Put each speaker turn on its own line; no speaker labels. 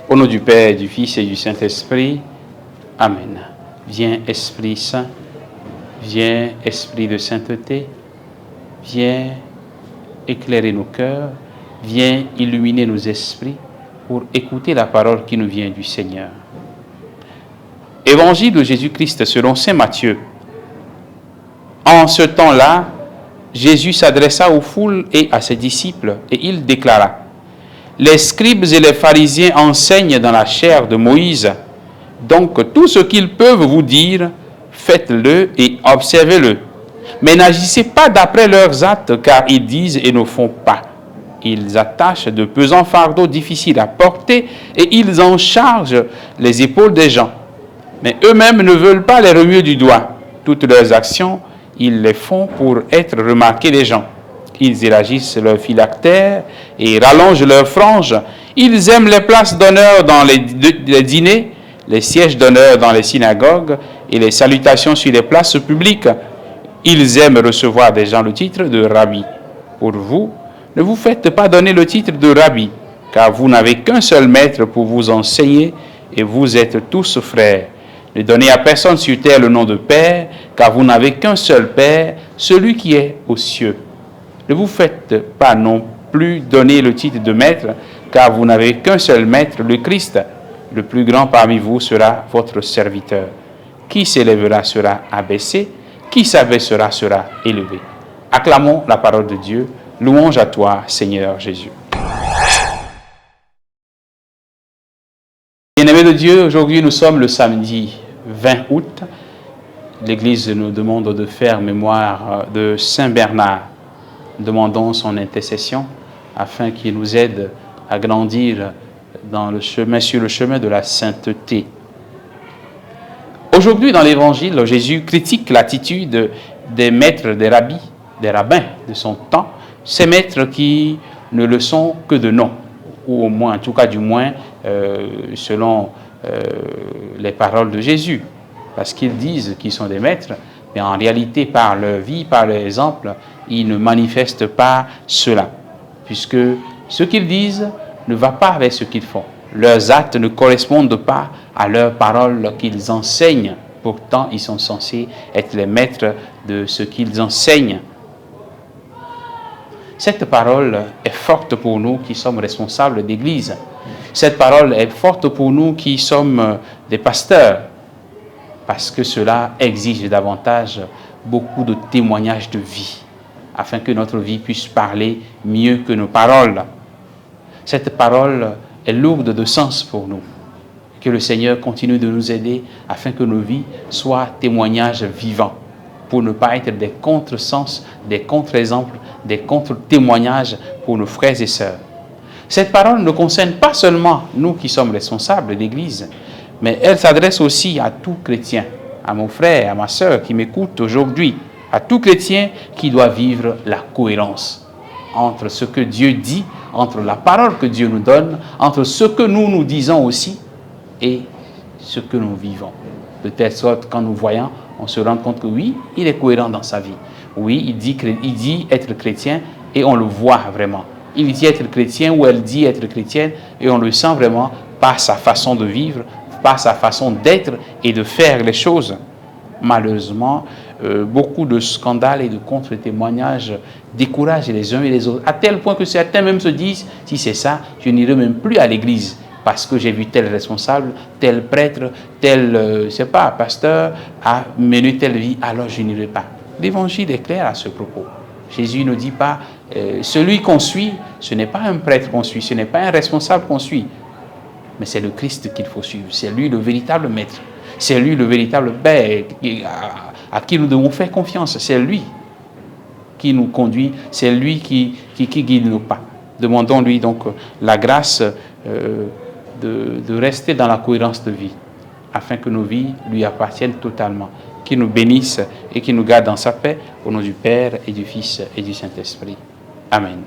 Au nom du Père, du Fils et du Saint-Esprit, Amen. Viens Esprit Saint, viens Esprit de sainteté, viens éclairer nos cœurs, viens illuminer nos esprits pour écouter la parole qui nous vient du Seigneur. Évangile de Jésus-Christ selon saint Matthieu. En ce temps-là, Jésus s'adressa aux foules et à ses disciples et il déclara: les scribes et les pharisiens enseignent dans la chair de Moïse. Donc tout ce qu'ils peuvent vous dire, faites-le et observez-le. Mais n'agissez pas d'après leurs actes, car ils disent et ne font pas. Ils attachent de pesants fardeaux difficiles à porter et ils en chargent les épaules des gens. Mais eux-mêmes ne veulent pas les remuer du doigt. Toutes leurs actions, ils les font pour être remarqués des gens. Ils élargissent leurs phylactères et rallongent leurs franges. Ils aiment les places d'honneur dans les dîners, les sièges d'honneur dans les synagogues et les salutations sur les places publiques. Ils aiment recevoir des gens le titre de rabbi. Pour vous, ne vous faites pas donner le titre de rabbi, car vous n'avez qu'un seul maître pour vous enseigner et vous êtes tous frères. Ne donnez à personne sur terre le nom de Père, car vous n'avez qu'un seul Père, celui qui est aux cieux. Ne vous faites pas non plus donner le titre de maître, car vous n'avez qu'un seul maître, le Christ. Le plus grand parmi vous sera votre serviteur. Qui s'élèvera sera abaissé, qui s'abaissera sera élevé. Acclamons la parole de Dieu. Louange à toi, Seigneur Jésus. Bien-aimés de Dieu, aujourd'hui nous sommes le samedi 20 août. L'Église nous demande de faire mémoire de Saint Bernard. Demandons son intercession afin qu'il nous aide à grandir sur le chemin de la sainteté. Aujourd'hui, dans l'Évangile, Jésus critique l'attitude des maîtres, des rabbins de son temps, ces maîtres qui ne le sont que de nom, ou au moins, en tout cas du moins, selon les paroles de Jésus, parce qu'ils disent qu'ils sont des maîtres, mais en réalité, par leur vie, par leur exemple, ils ne manifestent pas cela, puisque ce qu'ils disent ne va pas avec ce qu'ils font. Leurs actes ne correspondent pas à leurs paroles qu'ils enseignent. Pourtant, ils sont censés être les maîtres de ce qu'ils enseignent. Cette parole est forte pour nous qui sommes responsables d'Église. Cette parole est forte pour nous qui sommes des pasteurs, parce que cela exige davantage beaucoup de témoignages de vie, afin que notre vie puisse parler mieux que nos paroles. Cette parole est lourde de sens pour nous. Que le Seigneur continue de nous aider afin que nos vies soient témoignages vivants, pour ne pas être des contresens, des contre-exemples, des contre-témoignages pour nos frères et sœurs. Cette parole ne concerne pas seulement nous qui sommes responsables d'Église, mais elle s'adresse aussi à tout chrétien, à mon frère, à ma sœur qui m'écoute aujourd'hui, à tout chrétien qui doit vivre la cohérence entre ce que Dieu dit, entre la parole que Dieu nous donne, entre ce que nous disons aussi et ce que nous vivons. De telle sorte, quand nous voyons, on se rend compte que oui, il est cohérent dans sa vie. Oui, il dit être chrétien et on le voit vraiment. Il dit être chrétien ou elle dit être chrétienne et on le sent vraiment par sa façon de vivre, par sa façon d'être et de faire les choses. Malheureusement, beaucoup de scandales et de contre-témoignages découragent les uns et les autres, à tel point que certains même se disent, si c'est ça, je n'irai même plus à l'église, parce que j'ai vu tel responsable, tel prêtre, tel, pasteur, a mené telle vie, alors je n'irai pas. L'évangile est clair à ce propos. Jésus ne dit pas, celui qu'on suit, ce n'est pas un prêtre qu'on suit, ce n'est pas un responsable qu'on suit, mais c'est le Christ qu'il faut suivre, c'est lui le véritable maître, c'est lui le véritable Père à qui nous devons faire confiance, c'est lui qui nous conduit, c'est lui qui guide nos pas. Demandons-lui donc la grâce de rester dans la cohérence de vie, afin que nos vies lui appartiennent totalement. qui nous bénisse et qui nous garde dans sa paix, au nom du Père et du Fils et du Saint-Esprit. Amen.